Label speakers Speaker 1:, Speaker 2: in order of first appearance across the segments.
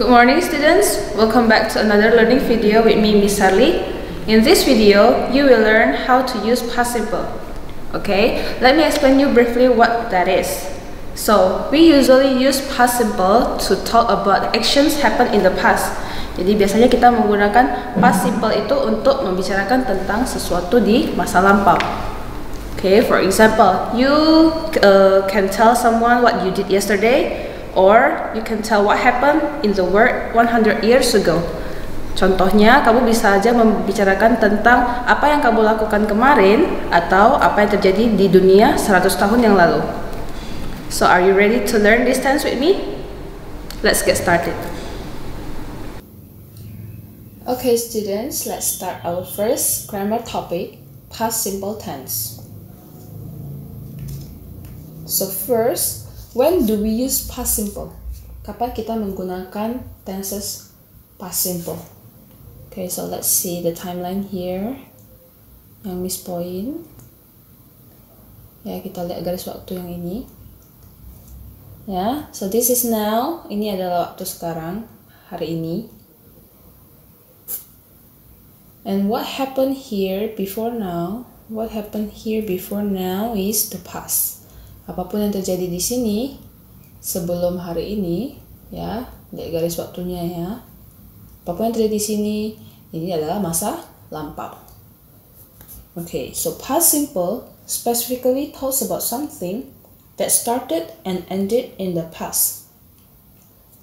Speaker 1: Good morning students, welcome back to another learning video with me, Miss Harley. In this video, you will learn how to use past simple. Okay, let me explain you briefly what that is. So, we usually use past simple to talk about actions happen in the past. Jadi biasanya kita menggunakan past simple itu untuk membicarakan tentang sesuatu di masa lampau. Okay, for example, you can tell someone what you did yesterday, or you can tell what happened in the world 100 years ago. Contohnya, kamu bisa aja membicarakan tentang apa yang kamu lakukan kemarin atau apa yang terjadi di dunia 100 tahun yang lalu. So, are you ready to learn this tense with me? Let's get started. Okay, students, let's start our first grammar topic, past simple tense. So, first, when do we use past simple? Kapan kita menggunakan tenses past simple? Okay, so let's see the timeline here. Yang miss point. Ya, kita lihat garis waktu yang ini. Ya, so this is now. Ini adalah waktu sekarang, hari ini. And what happened here before now? What happened here before now is the past. Apapun yang terjadi di sini sebelum hari ini, ya, lihat garis waktunya ya. Apapun yang terjadi di sini, ini adalah masa lampau. Okay, so past simple specifically talks about something that started and ended in the past.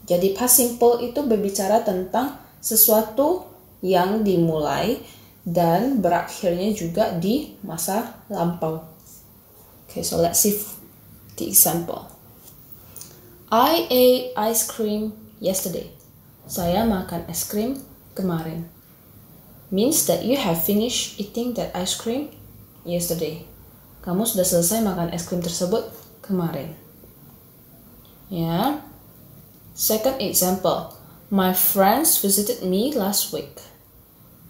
Speaker 1: Jadi past simple itu berbicara tentang sesuatu yang dimulai dan berakhirnya juga di masa lampau. Okay, so let's see the example. I ate ice cream yesterday. Saya makan es krim kemarin. Means that you have finished eating that ice cream yesterday. Kamu sudah selesai makan es krim tersebut kemarin. Ya. Second example. My friends visited me last week.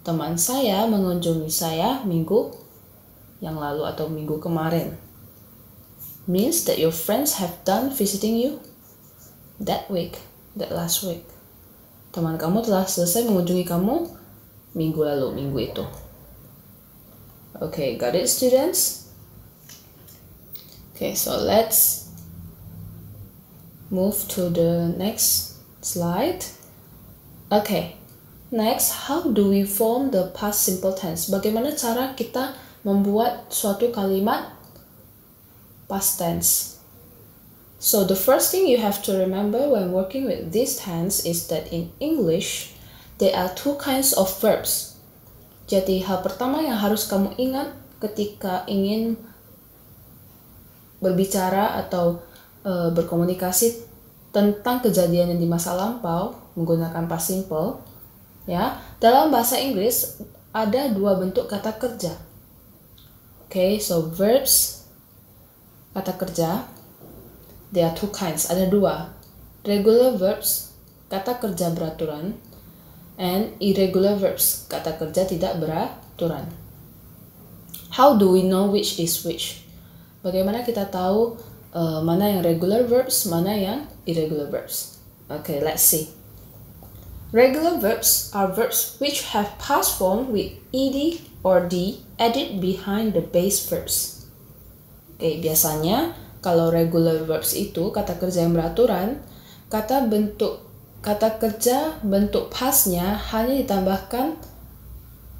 Speaker 1: Teman saya mengunjungi saya minggu yang lalu atau minggu kemarin. Means that your friends have done visiting you that week, that last week. Teman kamu telah selesai mengunjungi kamu minggu lalu, minggu itu. Okay, got it, students? Okay, so let's move to the next slide. Okay, next, how do we form the past simple tense? Bagaimana cara kita membuat suatu kalimat past tense? So the first thing you have to remember when working with this tense is that in English, there are two kinds of verbs. Jadi hal pertama yang harus kamu ingat ketika ingin berbicara atau berkomunikasi tentang kejadian yang di masa lampau menggunakan past simple, ya, dalam bahasa Inggris ada dua bentuk kata kerja. Okay, so verbs, kata kerja, there are two kinds, ada dua. Regular verbs, kata kerja beraturan, and irregular verbs, kata kerja tidak beraturan. How do we know which is which? Bagaimana kita tahu mana yang regular verbs, mana yang irregular verbs? Okay, let's see. Regular verbs are verbs which have past form with ed or d added behind the base verbs. Oke, biasanya kalau regular verbs itu kata kerja yang beraturan, kata kerja bentuk pastnya hanya ditambahkan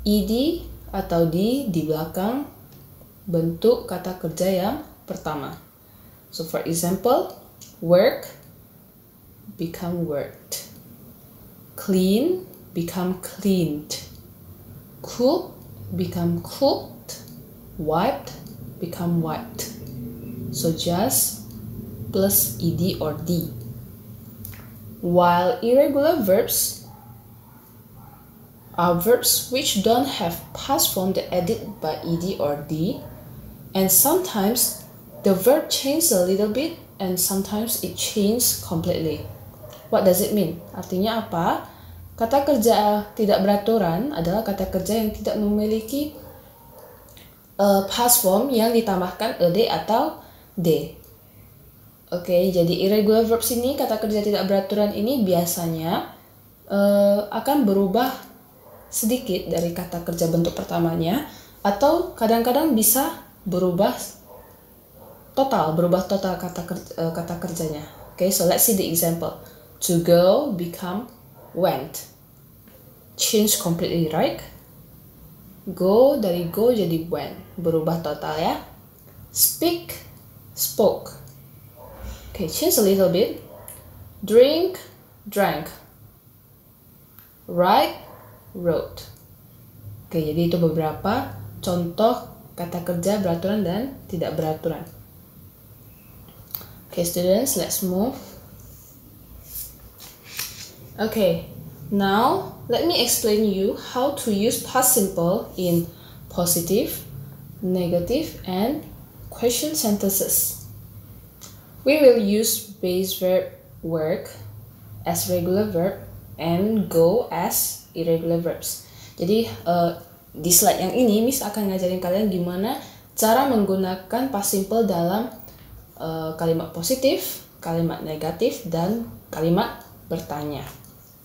Speaker 1: ed atau di belakang bentuk kata kerja yang pertama. So for example, work become worked, clean become cleaned, cook become cooked, wiped become wiped. So just plus ed or d. While irregular verbs are verbs which don't have past form that added by ed or d, and sometimes the verb changes a little bit and sometimes it changes completely. What does it mean? Artinya apa? Kata kerja tidak beraturan adalah kata kerja yang tidak memiliki past form yang ditambahkan ed atau d. Oke, jadi irregular verbs ini, kata kerja tidak beraturan ini biasanya akan berubah sedikit dari kata kerja bentuk pertamanya, atau kadang-kadang bisa berubah total kata kerjanya. Okay, so let's see the example. To go become went. Change completely, right? Go dari go jadi went, berubah total ya. Speak, spoke. Okay, change a little bit. Drink, drank. Write, wrote. Oke, jadi itu beberapa contoh kata kerja beraturan dan tidak beraturan. Okay, students, let's move. Okay, now let me explain you how to use past simple in positive, negative, and question sentences. We will use base verb work as regular verb and go as irregular verbs. Jadi di slide yang ini Miss akan ngajarin kalian gimana cara menggunakan past simple dalam kalimat positif, kalimat negatif, dan kalimat bertanya.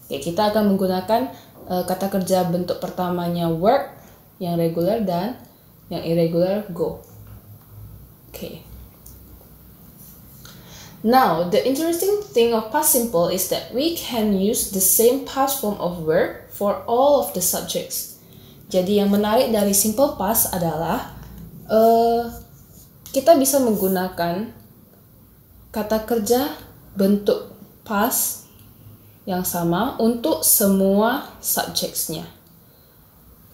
Speaker 1: Oke, kita akan menggunakan kata kerja bentuk pertamanya work, yang regular, dan yang irregular go. Oke. Now, the interesting thing of past simple is that we can use the same past form of verb for all of the subjects. Jadi yang menarik dari simple past adalah kita bisa menggunakan kata kerja bentuk past yang sama untuk semua subjects-nya.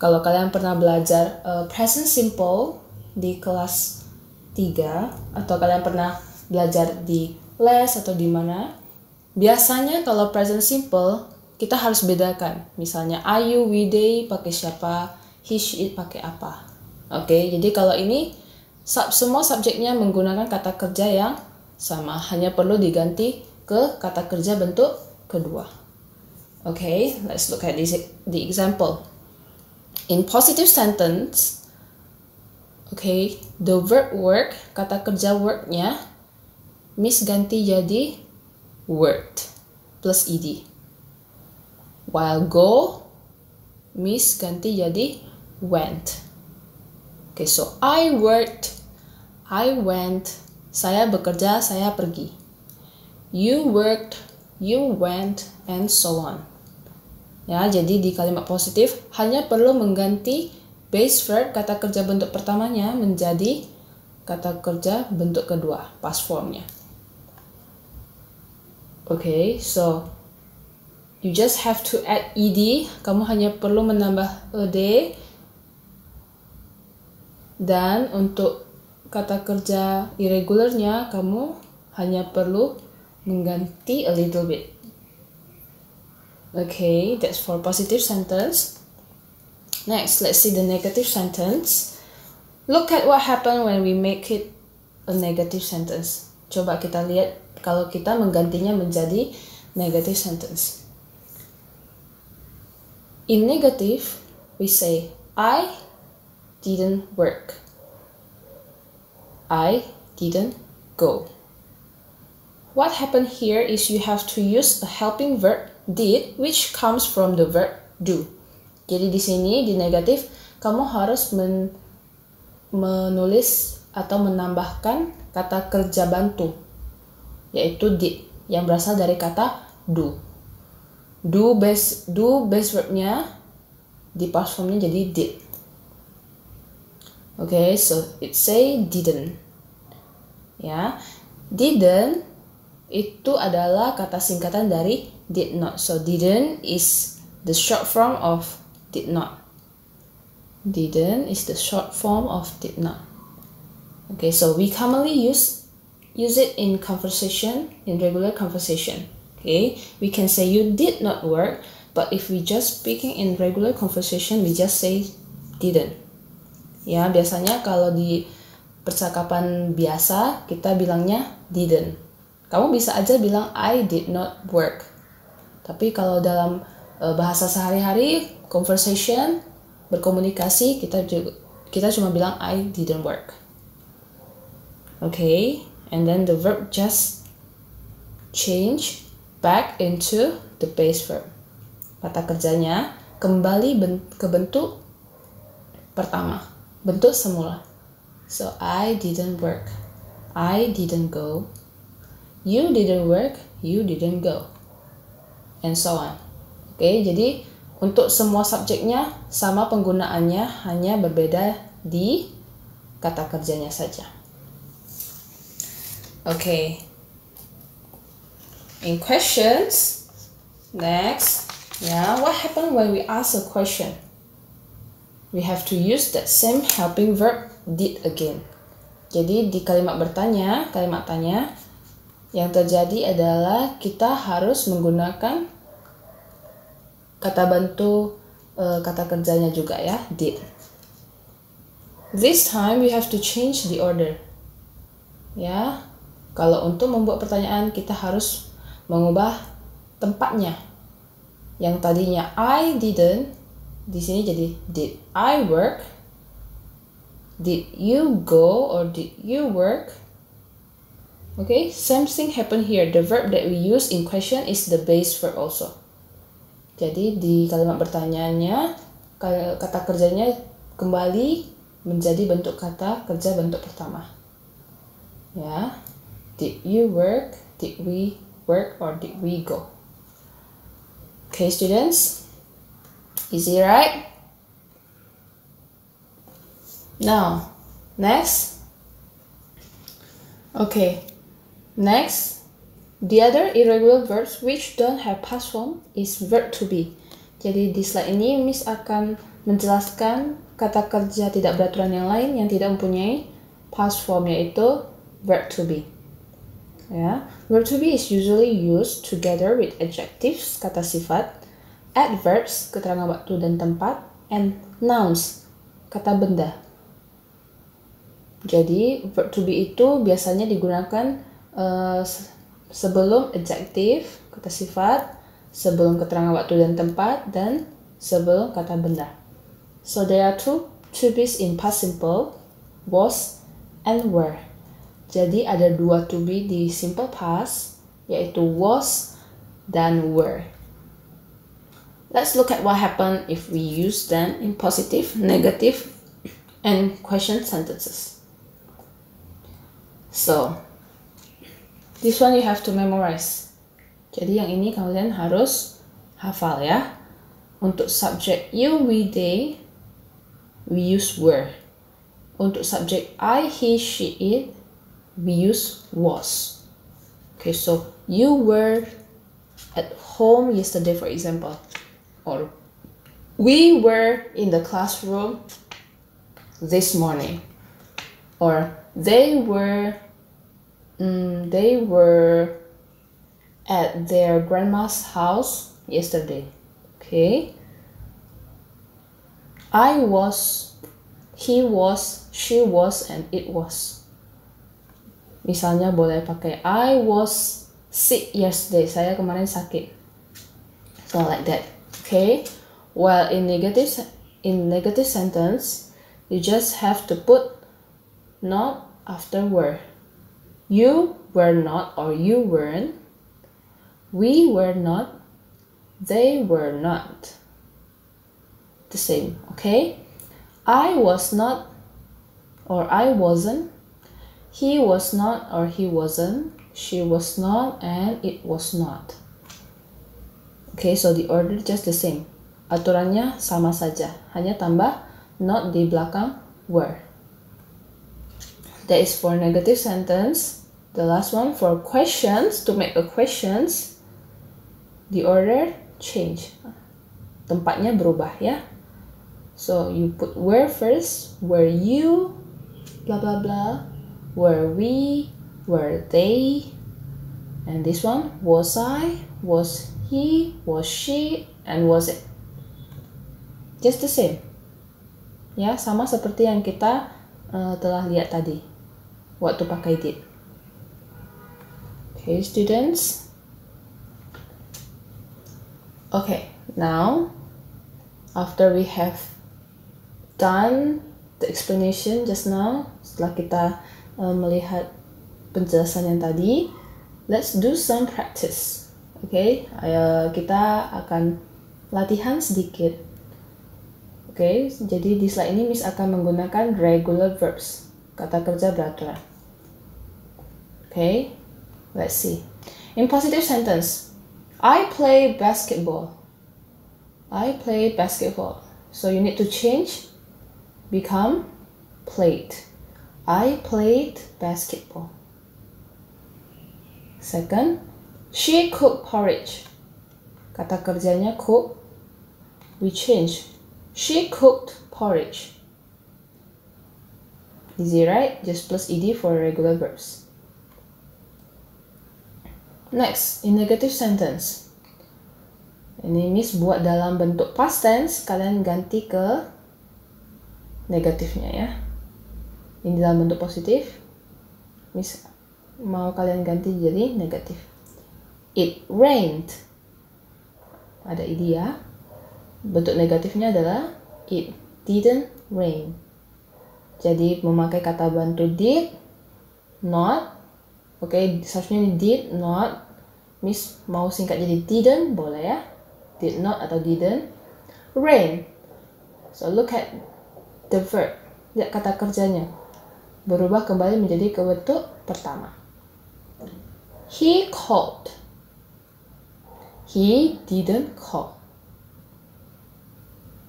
Speaker 1: Kalau kalian pernah belajar present simple di kelas 3 atau kalian pernah belajar di les atau di mana, biasanya kalau present simple kita harus bedakan. Misalnya I, you, we, they pakai siapa, he, she, it pakai apa. Oke, jadi kalau ini semua subjeknya menggunakan kata kerja yang sama, hanya perlu diganti ke kata kerja bentuk kedua. Okay, let's look at the example. In positive sentence, okay, the verb work, kata kerja worknya Miss ganti jadi worked plus ed. While go, Miss ganti jadi went. Okay, so I worked, I went, saya bekerja, saya pergi. You worked, you went, and so on. Ya, jadi di kalimat positif hanya perlu mengganti base verb kata kerja bentuk pertamanya menjadi kata kerja bentuk kedua, past formnya. Okay, so you just have to add ed. Kamu hanya perlu menambah ed. Dan untuk kata kerja irregularnya kamu hanya perlu mengganti a little bit. Okay, that's for positive sentence. Next, let's see the negative sentence. Look at what happened when we make it a negative sentence. Coba kita lihat kalau kita menggantinya menjadi negative sentence. In negative, we say, I didn't work. I didn't go. What happened here is you have to use a helping verb did, which comes from the verb do. Jadi di sini di negatif kamu harus menulis atau menambahkan kata kerja bantu, yaitu did yang berasal dari kata do. Do base verbnya di past formnya jadi did. Okay, so it say didn't. Ya, didn't itu adalah kata singkatan dari did not. So didn't is the short form of did not. Didn't is the short form of did not. Okay, so we commonly use it in conversation, in regular conversation. Okay, we can say you did not work, but if we just speaking in regular conversation, we just say didn't. Ya, biasanya kalau di percakapan biasa kita bilangnya didn't. Kamu bisa aja bilang I did not work. Tapi kalau dalam bahasa sehari-hari, conversation, berkomunikasi, kita cuma bilang I didn't work. Okay, and then the verb just change back into the base verb. kata kerjanya kembali ke bentuk pertama, bentuk semula. So, I didn't work. I didn't go. You didn't work. You didn't go. And so on. Oke, jadi untuk semua subjeknya sama penggunaannya, hanya berbeda di kata kerjanya saja. Oke. In questions, next, what happened when we ask a question? We have to use that same helping verb did again. Jadi di kalimat bertanya, kalimat tanya, yang terjadi adalah kita harus menggunakan kata bantu kata kerjanya juga ya, did. This time we have to change the order. Ya, kalau untuk membuat pertanyaan kita harus mengubah tempatnya. Yang tadinya I didn't, di sini jadi did I work? Did you go or did you work? Okay, same thing happen here. The verb that we use in question is the base verb also. Jadi di kalimat pertanyaannya, kata kerjanya kembali menjadi bentuk kata kerja bentuk pertama. Ya, did you work? Did we work or did we go? Okay, students, easy, right? Now, next. Okay, next, the other irregular verbs which don't have past form is verb to be. Jadi di slide ini Miss akan menjelaskan kata kerja tidak beraturan yang lain yang tidak mempunyai past form, yaitu verb to be. Ya, verb to be is usually used together with adjectives, kata sifat, adverbs, keterangan waktu dan tempat, and nouns, kata benda. Jadi verb to be itu biasanya digunakan sebelum adjective, kata sifat, sebelum keterangan waktu dan tempat, dan sebelum kata benda. So there are two to be's in past simple, was and were. Jadi ada dua to be di simple past, yaitu was dan were. Let's look at what happened if we use them in positive, negative, and question sentences. So, this one you have to memorize. Jadi yang ini kalian harus hafal ya. Untuk subjek you, we, they, we use were. Untuk subjek I, he, she, it, we use was. Okay, so you were at home yesterday, for example. Or we were in the classroom this morning. Or they were at their grandma's house yesterday. Okay. I was, he was, she was, and it was. Misalnya boleh pakai I was sick yesterday. Saya kemarin sakit. So like that. Okay. While in negative sentence, you just have to put not after were. You were not or you weren't. We were not. They were not. The same, okay? I was not or I wasn't. He was not or he wasn't. She was not and it was not. Okay, so the order just the same. Aturannya sama saja, hanya tambah not di belakang were. That is for negative sentence. The last one for questions. To make a questions, the order change. Tempatnya berubah ya. So you put were first. Were you, blah blah blah. Were we, were they. And this one, was I, was he, was she, and was it. Just the same. Ya, sama seperti yang kita telah lihat tadi waktu pakai did. Okay, students. Okay, now after we have done the explanation just now, setelah kita melihat penjelasan yang tadi, let's do some practice. Okay, kita akan latihan sedikit. Oke, jadi di slide ini Miss akan menggunakan regular verbs, kata kerja beraturan. Oke, let's see. In positive sentence, I play basketball. I play basketball. So you need to change, become played. I played basketball. Second, she cooked porridge. Kata kerjanya cook, we change. She cooked porridge. Easy, right? Just plus ed for regular verbs. Next, in negative sentence. Ini Miss buat dalam bentuk past tense, kalian ganti ke negatifnya ya. Ini dalam bentuk positif, Miss mau kalian ganti jadi negatif. It rained. Ada id ya. Bentuk negatifnya adalah it didn't rain. Jadi memakai kata bantu did, not. Oke, seharusnya ini did, not. Miss mau singkat jadi didn't, boleh ya. Did not atau didn't. Rain. So look at the verb. Lihat kata kerjanya. Berubah kembali menjadi ke bentuk pertama. He called. He didn't call.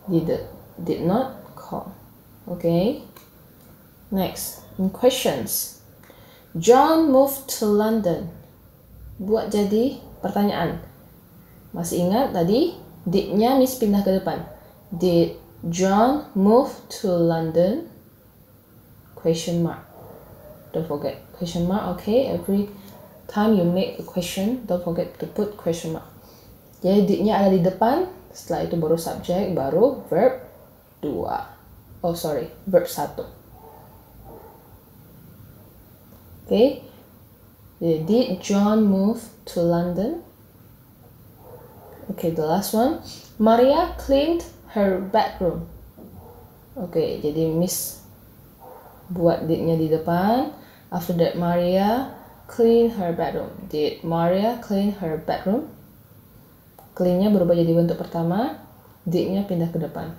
Speaker 1: Did not call. Okay. Next, in questions. John moved to London. Buat jadi pertanyaan. Masih ingat tadi did-nya Miss pindah ke depan. Did John move to London? Question mark. Don't forget question mark. Okay, every time you make a question, don't forget to put question mark. Jadi did-nya ada di depan. Setelah itu baru subjek, baru verb 2. Oh sorry, verb 1. Okay. Did John move to London? Okay, the last one. Maria cleaned her bedroom. Okay, jadi Miss buat did-nya di depan. After that, Maria cleaned her bedroom. Did Maria clean her bedroom? Clean-nya berubah jadi bentuk pertama, did-nya pindah ke depan.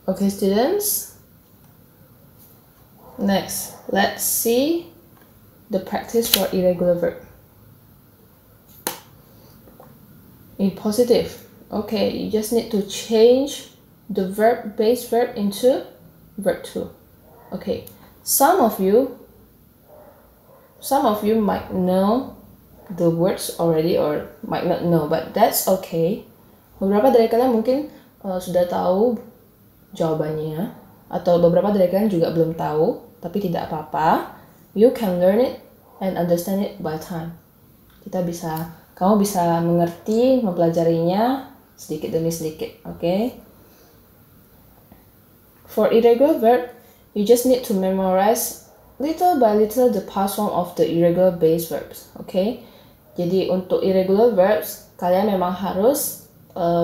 Speaker 1: Okay, students. Next, let's see the practice for irregular verb. In positive, okay, you just need to change the verb, base verb into verb 2. Okay, some of you might know the words already or might not know, but that's okay. Beberapa dari kalian mungkin sudah tahu jawabannya, atau beberapa dari kalian juga belum tahu, tapi tidak apa-apa. You can learn it and understand it by time. Kamu bisa mengerti, mempelajarinya sedikit demi sedikit, okay? For irregular verb, you just need to memorize little by little the past form of the irregular base verbs, okay? Jadi untuk irregular verbs, kalian memang harus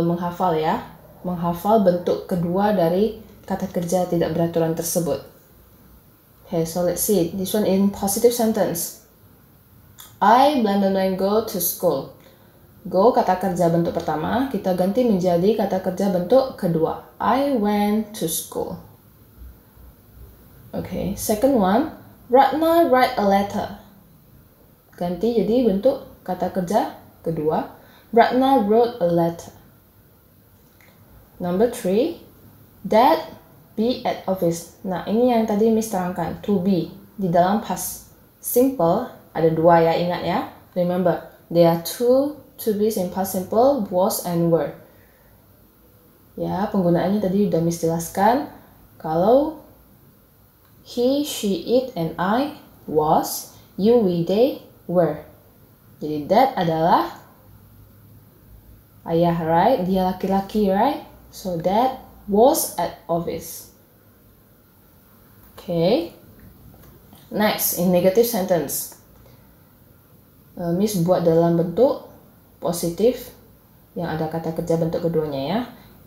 Speaker 1: menghafal ya. Menghafal bentuk kedua dari kata kerja tidak beraturan tersebut. Okay, so let's see. This one in positive sentence. I blank go to school. Go kata kerja bentuk pertama, kita ganti menjadi kata kerja bentuk kedua. I went to school. Okay, second one. Ratna write a letter. Ganti jadi bentuk kata kerja kedua. Ratna wrote a letter. Number 3. Dad be at office. Nah, ini yang tadi Miss terangkan. To be. Di dalam past simple ada dua ya, ingat ya. Remember, there are two to be's in past simple, was and were. Ya, penggunaannya tadi udah Miss jelaskan. Kalau he, she, it, and I was, you, we, they, were. Jadi dad adalah ayah, right? Dia laki-laki, right? So dad was at office. Okay. Next, in negative sentence. Miss buat dalam bentuk positif yang ada kata kerja bentuk keduanya ya.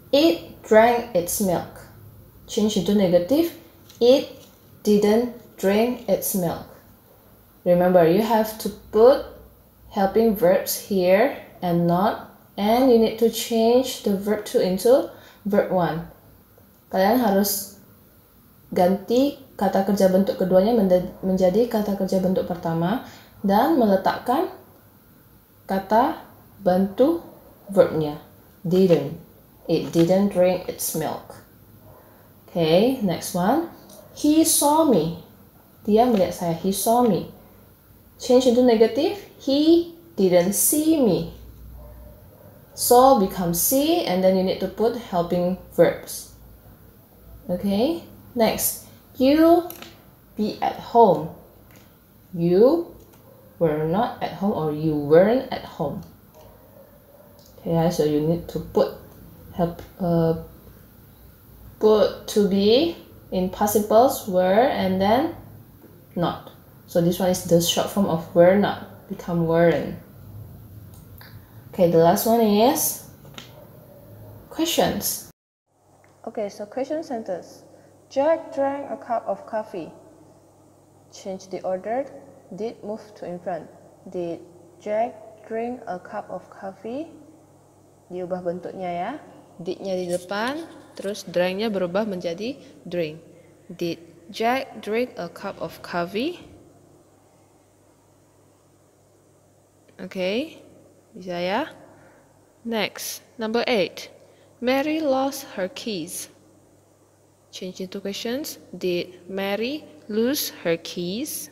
Speaker 1: It drank its milk. Change into negative. It didn't drink its milk. Remember, you have to put helping verbs here and not and you need to change the verb 2 into verb 1. Kalian harus ganti kata kerja bentuk keduanya menjadi kata kerja bentuk pertama dan meletakkan kata bantu verbnya. Didn't. It didn't drink its milk. Okay, next one. He saw me. Dia melihat saya. He saw me. Change into negative. He didn't see me. Saw becomes see, and then you need to put helping verbs. Okay, next. You be at home. You were not at home, or you weren't at home. Okay, so you need to put to be in participles were and then not. So this one is the short form of were not, become weren't. Okay, the last one is questions. Okay, so question sentence. Jack drank a cup of coffee. Change the order. Did move to in front. Did Jack drink a cup of coffee? Diubah bentuknya ya. Did-nya di depan, terus drank-nya berubah menjadi drink. Did Jack drink a cup of coffee? Okay, bisa ya. Next, number 8. Mary lost her keys. Change into questions. Did Mary lose her keys?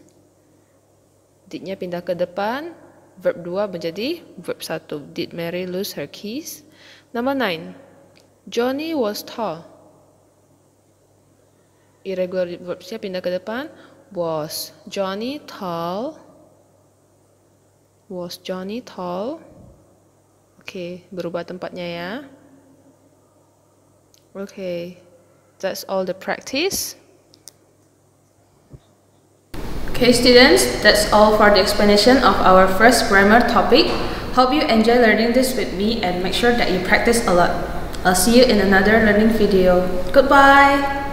Speaker 1: Did-nya pindah ke depan, verb 2 menjadi verb 1. Did Mary lose her keys? Number 9. Johnny was tall. Irregular verbs-nya pindah ke depan. Was Johnny tall? Was Johnny tall? Oke, berubah tempatnya ya. Okay, that's all the practice. Okay students, that's all for the explanation of our first grammar topic. Hope you enjoy learning this with me and make sure that you practice a lot. I'll see you in another learning video. Goodbye!